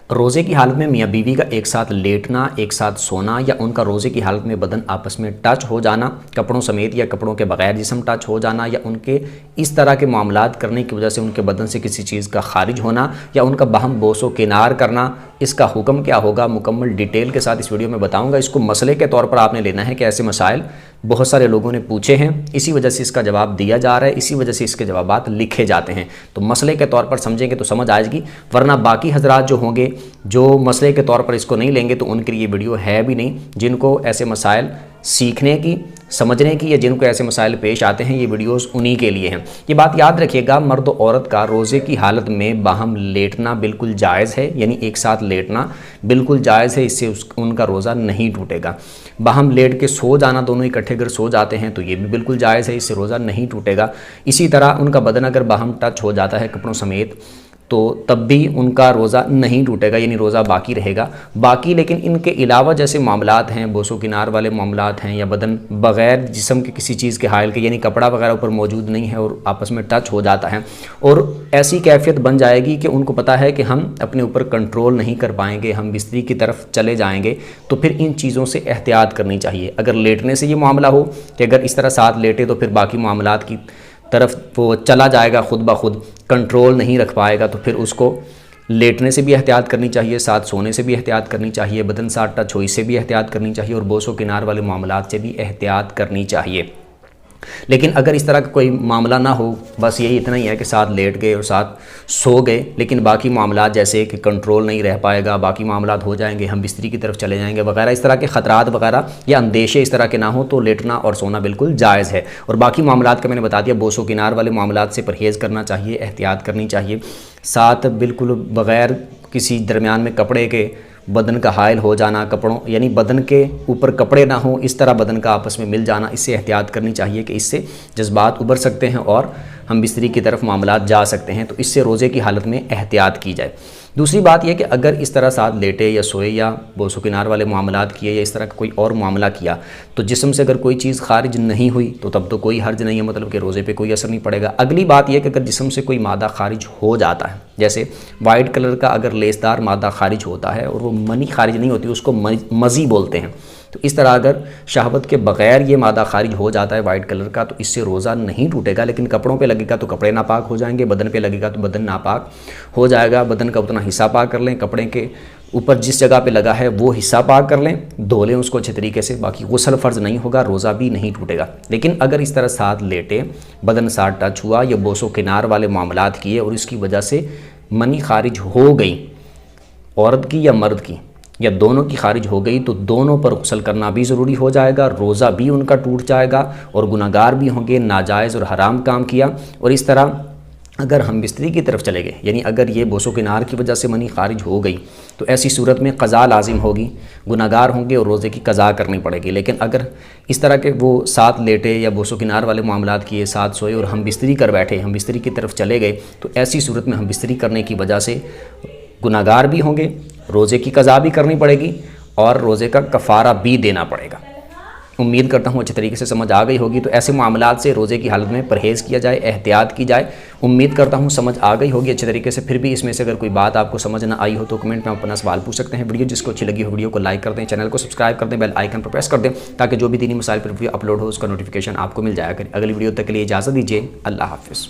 روزے کی حالت میں میاں بیوی کا ایک ساتھ لیٹنا، ایک ساتھ سونا یا ان کا روزے کی حالت میں بدن آپس میں ٹچ ہو جانا، کپڑوں سمیت یا کپڑوں کے بغیر جسم ٹچ ہو جانا، یا ان کے اس طرح کے معاملات کرنے کی وجہ سے ان کے بدن سے کسی چیز کا خارج ہونا، یا ان کا باہم بوس و کنار کرنا، اس کا حکم کیا ہوگا مکمل ڈیٹیل کے ساتھ اس ویڈیو میں بتاؤں گا۔ اس کو مسئلے کے طور پر آپ نے لینا ہے کہ ایسے مسائل بہت سارے لوگوں نے پوچھے ہیں، اسی وجہ سے اس کا جواب دیا جا رہا ہے، اسی وجہ سے اس کے جوابات لکھے جاتے ہیں، تو مسئلے کے طور پر سمجھیں گے تو سمجھ آئے گی، ورنہ باقی حضرات جو ہوں گے جو مسئلے کے طور پر اس کو نہیں لیں گے تو ان کے لیے ویڈیو ہے بھی نہیں۔ جن کو ایسے مسائل سیکھنے کی، سمجھنے کی، یا جن کو ایسے مسائل پیش آتے ہیں، یہ ویڈیوز انہی کے لیے ہیں۔ یہ بات یاد رکھیے گا، مرد و عورت کا روزے کی حالت میں باہم لیٹنا بالکل جائز ہے، یعنی ایک ساتھ لیٹنا بالکل جائز ہے، اس سے ان کا روزہ نہیں ٹوٹے گا۔ باہم لیٹ کے سو جانا، دونوں اکٹھے اگر سو جاتے ہیں تو یہ بھی بالکل جائز ہے، اس سے روزہ نہیں ٹوٹے گا۔ اسی طرح ان کا بدن اگر باہم ٹچ ہو جاتا ہے کپڑوں سمیت تو تب بھی ان کا روزہ نہیں ٹوٹے گا، یعنی روزہ باقی رہے گا۔ باقی لیکن ان کے علاوہ جیسے معاملات ہیں، بوس و کنار والے معاملات ہیں، یا بدن بغیر جسم کے کسی چیز کے حائل کے، یعنی کپڑا وغیرہ اوپر موجود نہیں ہے اور آپس میں ٹچ ہو جاتا ہے، اور ایسی کیفیت بن جائے گی کہ ان کو پتہ ہے کہ ہم اپنے اوپر کنٹرول نہیں کر پائیں گے، ہم بستری کی طرف چلے جائیں گے، تو پھر ان چیزوں سے احتیاط کرنی چاہیے۔ اگر لیٹنے سے یہ معاملہ ہو کہ اگر اس طرح ساتھ لیٹے تو پھر باقی معاملات کی طرف وہ چلا جائے گا، خود بخود کنٹرول نہیں رکھ پائے گا، تو پھر اس کو لیٹنے سے بھی احتیاط کرنی چاہیے، ساتھ سونے سے بھی احتیاط کرنی چاہیے، بدن ساتھ ٹچ ہو اس سے بھی احتیاط کرنی چاہیے، اور بوس و کنار والے معاملات سے بھی احتیاط کرنی چاہیے۔ لیکن اگر اس طرح کا کوئی معاملہ نہ ہو، بس یہی اتنا ہی ہے کہ ساتھ لیٹ گئے اور ساتھ سو گئے، لیکن باقی معاملات جیسے کہ کنٹرول نہیں رہ پائے گا، باقی معاملات ہو جائیں گے، ہم بستری کی طرف چلے جائیں گے وغیرہ، اس طرح کے خطرات وغیرہ یا اندیشے اس طرح کے نہ ہوں تو لیٹنا اور سونا بالکل جائز ہے۔ اور باقی معاملات کا میں نے بتا دیا، بوس و کنار والے معاملات سے پرہیز کرنا چاہیے، احتیاط کرنی چاہیے، ساتھ بالکل بغیر کسی درمیان میں کپڑے کے بدن کا حائل ہو جانا، کپڑوں یعنی بدن کے اوپر کپڑے نہ ہوں، اس طرح بدن کا آپس میں مل جانا، اس سے احتیاط کرنی چاہیے کہ اس سے جذبات ابھر سکتے ہیں اور ہم بستری کی طرف معاملات جا سکتے ہیں، تو اس سے روزے کی حالت میں احتیاط کی جائے۔ دوسری بات یہ کہ اگر اس طرح ساتھ لیٹے یا سوئے یا بوس و کنار والے معاملات کیے یا اس طرح کا کوئی اور معاملہ کیا تو جسم سے اگر کوئی چیز خارج نہیں ہوئی تو تب تو کوئی حرج نہیں ہے، مطلب کہ روزے پہ کوئی اثر نہیں پڑے گا۔ اگلی بات یہ کہ اگر جسم سے کوئی مادہ خارج ہو جاتا ہے، جیسے وائٹ کلر کا اگر لیسدار مادہ خارج ہوتا ہے اور وہ منی خارج نہیں ہوتی، اس کو مزی بولتے ہیں، تو اس طرح اگر شہوت کے بغیر یہ مادہ خارج ہو جاتا ہے وائٹ کلر کا تو اس سے روزہ نہیں ٹوٹے گا، لیکن کپڑوں پہ لگے گا تو کپڑے ناپاک ہو جائیں گے، بدن پہ لگے گا تو بدن ناپاک ہو جائے گا۔ بدن کا اتنا حصہ پاک کر لیں، کپڑے کے اوپر جس جگہ پہ لگا ہے وہ حصہ پاک کر لیں، دھو لیں اس کو اچھے طریقے سے، باقی غسل فرض نہیں ہوگا، روزہ بھی نہیں ٹوٹے گا۔ لیکن اگر اس طرح ساتھ لیٹے، بدن ساتھ ٹچ ہوا یا بوس و کنار والے معاملات کیے اور اس کی وجہ سے منی خارج ہو گئی، عورت کی یا مرد کی یا دونوں کی خارج ہو گئی، تو دونوں پر غسل کرنا بھی ضروری ہو جائے گا، روزہ بھی ان کا ٹوٹ جائے گا اور گناہگار بھی ہوں گے، ناجائز اور حرام کام کیا۔ اور اس طرح اگر ہم بستری کی طرف چلے گئے، یعنی اگر یہ بوس و کنار کی وجہ سے منی خارج ہو گئی تو ایسی صورت میں قضا لازم ہوگی، گناہگار ہوں گے اور روزے کی قضا کرنی پڑے گی۔ لیکن اگر اس طرح کے وہ ساتھ لیٹے یا بوس و کنار والے معاملات کیے، ساتھ سوئے اور ہم بستری کر بیٹھے، ہم بستری کی طرف چلے گئے، تو ایسی صورت میں ہم بستری کرنے کی وجہ سے گناہگار بھی ہوں گے، روزے کی قضا بھی کرنی پڑے گی اور روزے کا کفارہ بھی دینا پڑے گا۔ امید کرتا ہوں اچھے طریقے سے سمجھ آ گئی ہوگی، تو ایسے معاملات سے روزے کی حالت میں پرہیز کیا جائے، احتیاط کی جائے۔ امید کرتا ہوں سمجھ آ گئی ہوگی اچھے طریقے سے۔ پھر بھی اس میں سے اگر کوئی بات آپ کو سمجھ نہ آئی ہو تو کمنٹ میں اپنا سوال پوچھ سکتے ہیں۔ ویڈیو جس کو اچھی لگی ہو ویڈیو کو لائک کر دیں، چینل کو سبسکرائب کر دیں، بیل آئیکن پر پریس کر دیں تاکہ جو بھی دینی مسائل پر ویڈیو اپلوڈ ہو اس کا نوٹیفیکیشن آپ کو مل جایا کرے۔ اگلی ویڈیو تک کے لیے اجازت دیجیے، اللہ حافظ۔